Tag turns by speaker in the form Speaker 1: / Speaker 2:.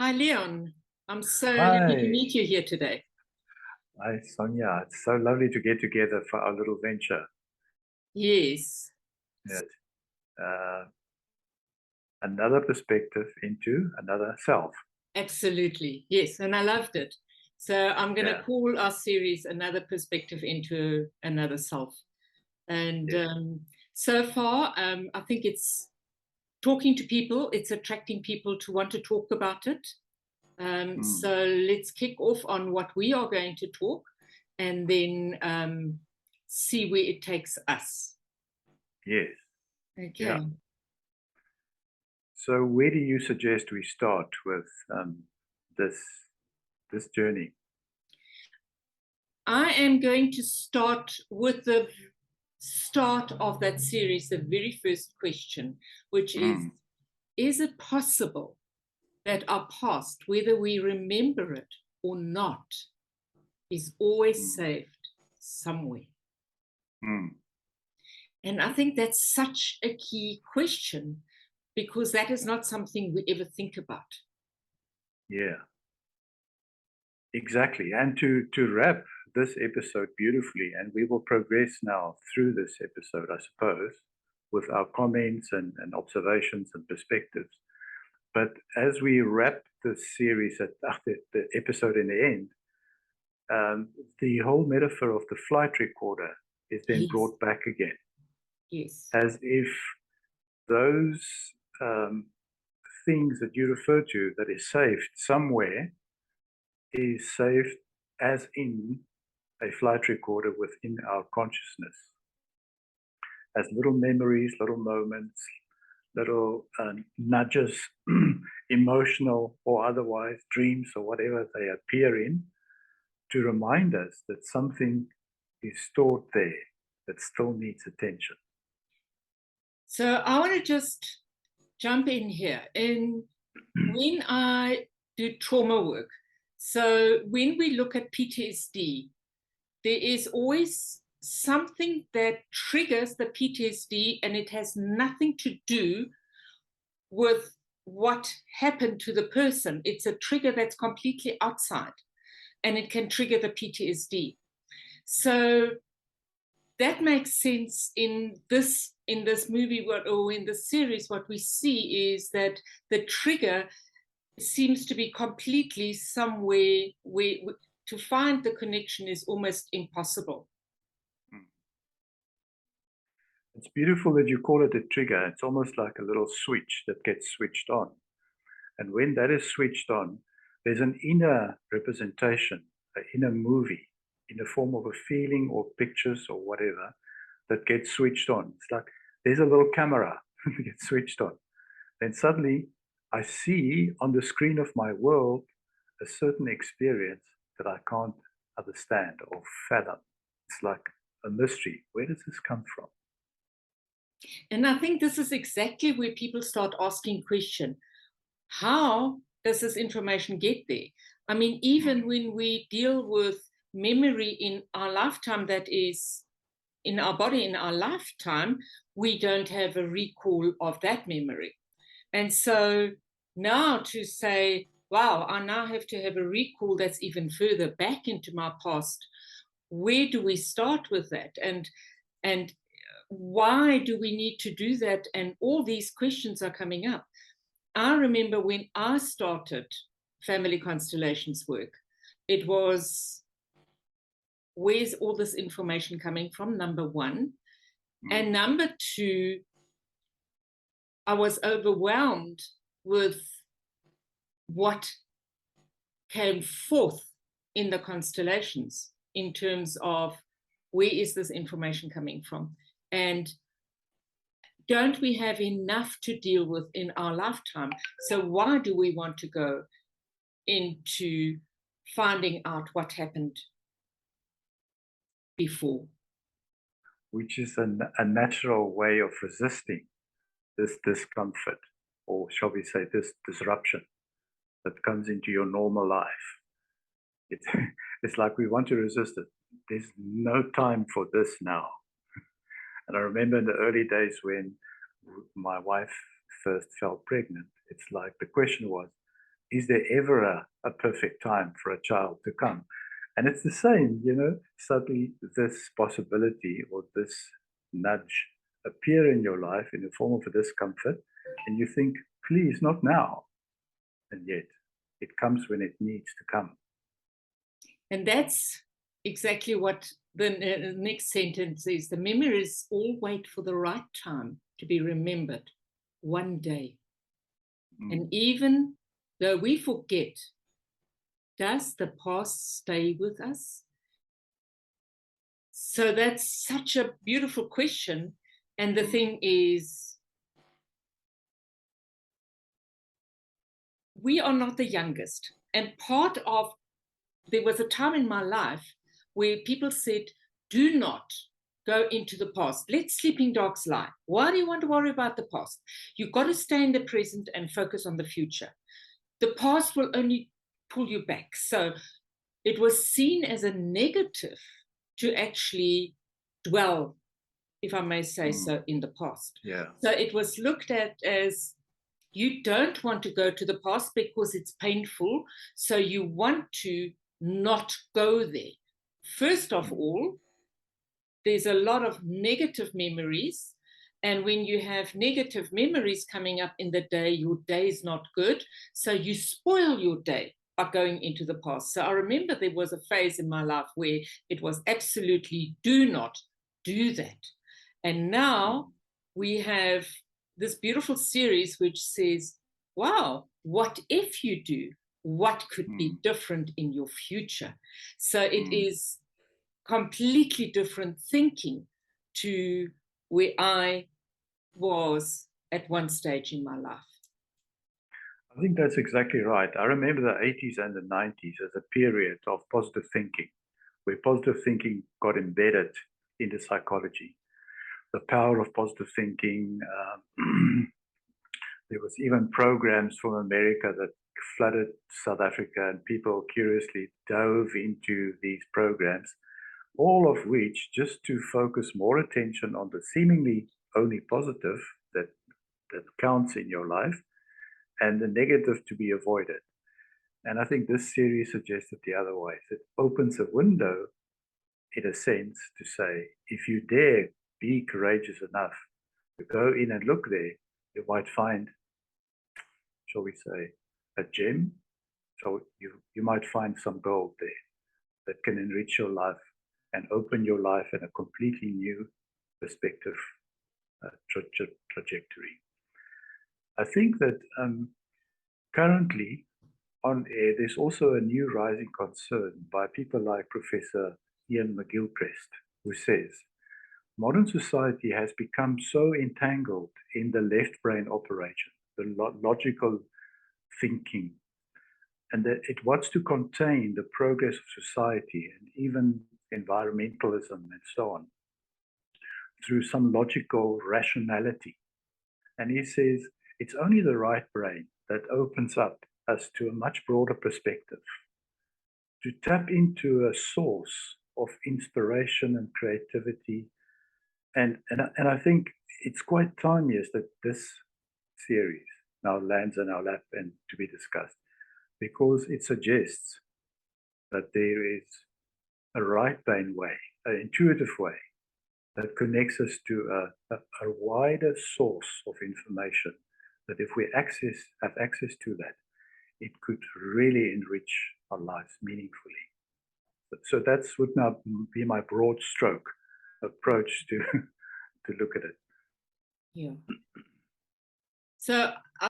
Speaker 1: Hi, Leon. I'm so happy to
Speaker 2: Hi,
Speaker 1: meet you here today.
Speaker 2: hi, Sonja. It's so lovely to get together for our little venture.
Speaker 1: Yes,
Speaker 2: Yes. Uh, Another perspective into another self.
Speaker 1: absolutely. Yes, and I loved it. So I'm going to
Speaker 2: Yeah,
Speaker 1: call our series Another Perspective into Another Self. And
Speaker 2: yes.
Speaker 1: so far, I think it's talking to people, it's attracting people to want to talk about it.
Speaker 2: Mm,
Speaker 1: So let's kick off on what we are going to talk and then see where it takes us.
Speaker 2: yes. Yeah.
Speaker 1: Okay.
Speaker 2: So, where do you suggest we start with this this journey?
Speaker 1: I am going to start with the start of that series, the very first question, which
Speaker 2: Mm,
Speaker 1: is it possible that our past, whether we remember it or not, is always
Speaker 2: mm,
Speaker 1: saved somewhere?
Speaker 2: mm.
Speaker 1: And I think that's such a key question because that is not something we ever think about.
Speaker 2: Yeah, exactly. And to wrap this episode beautifully, and we will progress now through this episode, I suppose, with our comments and observations and perspectives. But as we wrap the series at the episode in the end, the whole metaphor of the flight recorder is then
Speaker 1: Yes,
Speaker 2: brought back again,
Speaker 1: yes.
Speaker 2: as if those um, things that you refer to that is saved somewhere is saved as in a flight recorder within our consciousness, as little memories, little moments, little nudges, emotional or otherwise, dreams or whatever they appear in, to remind us that something is stored there that still needs attention.
Speaker 1: So I want to just jump in here. And when I do trauma work, so when we look at PTSD, there is always something that triggers the PTSD, and it has nothing to do with what happened to the person. It's a trigger that's completely outside, and it can trigger the PTSD. So that makes sense in this movie or in this series. What we see is that the trigger seems to be completely somewhere where to find the connection is almost impossible.
Speaker 2: It's beautiful that you call it a trigger. It's almost like a little switch that gets switched on. And when that is switched on, there's an inner representation, an inner movie in the form of a feeling or pictures or whatever that gets switched on. It's like there's a little camera that gets switched on. Then suddenly I see on the screen of my world a certain experience that I can't understand or fathom. It's like a mystery. Where does this come from?
Speaker 1: And I think this is exactly where people start asking question. How does this information get there? I mean, even
Speaker 2: Mm,
Speaker 1: when we deal with memory in our lifetime, that is in our body in our lifetime, we don't have a recall of that memory. And so now to say, wow, I now have to have a recall that's even further back into my past, where do we start with that? And why do we need to do that? And all these questions are coming up. I remember when I started Family Constellations work, it was, where's all this information coming from? Number one. And
Speaker 2: mm,
Speaker 1: number two, I was overwhelmed with what came forth in the constellations in terms of where is this information coming from? And don't we have enough to deal with in our lifetime? So why do we want to go into finding out what happened before?
Speaker 2: which is a natural way of resisting this discomfort, or shall we say, this disruption that comes into your normal life. It's, it's like we want to resist it. There's no time for this now. And I remember in the early days when my wife first fell pregnant, it's like the question was, is there ever a perfect time for a child to come? And it's the same, suddenly this possibility or this nudge appear in your life in the form of a discomfort, and you think, please, not now. And yet it comes when it needs to come.
Speaker 1: And that's exactly what the next sentence is. The memories all wait for the right time to be remembered one day. And even though we forget, does the past stay with us? So that's such a beautiful question. And the thing is, we are not the youngest. And there was a time in my life where people said, do not go into the past. Let sleeping dogs lie. Why do you want to worry about the past? You've got to stay in the present and focus on the future. The past will only pull you back. So it was seen as a negative to actually dwell, if I may say so, in the past.
Speaker 2: Yeah.
Speaker 1: So it was looked at as, you don't want to go to the past because it's painful, so you want to not go there. First of all, there's a lot of negative memories, and when you have negative memories coming up in the day, your day is not good, so you spoil your day by going into the past. So I remember there was a phase in my life where it was absolutely do not do that. And now we have this beautiful series which says, wow, what if you do? What could be different in your future? So it is completely different thinking to where I was at one stage in my life.
Speaker 2: I think that's exactly right. I remember the 80s and the 90s as a period of positive thinking, where positive thinking got embedded into psychology. The power of positive thinking. There was even programs from America that flooded South Africa, and people curiously dove into these programs, all of which just to focus more attention on the seemingly only positive that counts in your life, and the negative to be avoided. And I think this series suggested the other way. It opens a window, in a sense, to say, if you dare be courageous enough to go in and look there, you might find, shall we say, a gem. So you might find some gold there that can enrich your life and open your life in a completely new perspective trajectory. I think that currently on air, there's also a new rising concern by people like Professor Ian McGilchrist, who says, modern society has become so entangled in the left brain operation, the logical thinking, and that it wants to contain the progress of society and even environmentalism and so on through some logical rationality. And he says it's only the right brain that opens up us to a much broader perspective, to tap into a source of inspiration and creativity. And I think it's quite time, yes, that this series now lands in our lap and to be discussed, because it suggests that there is a right brain way, an intuitive way that connects us to a wider source of information, that if we have access to that, it could really enrich our lives meaningfully. So that's would now be my broad stroke approach to look at it.
Speaker 1: Yeah. So I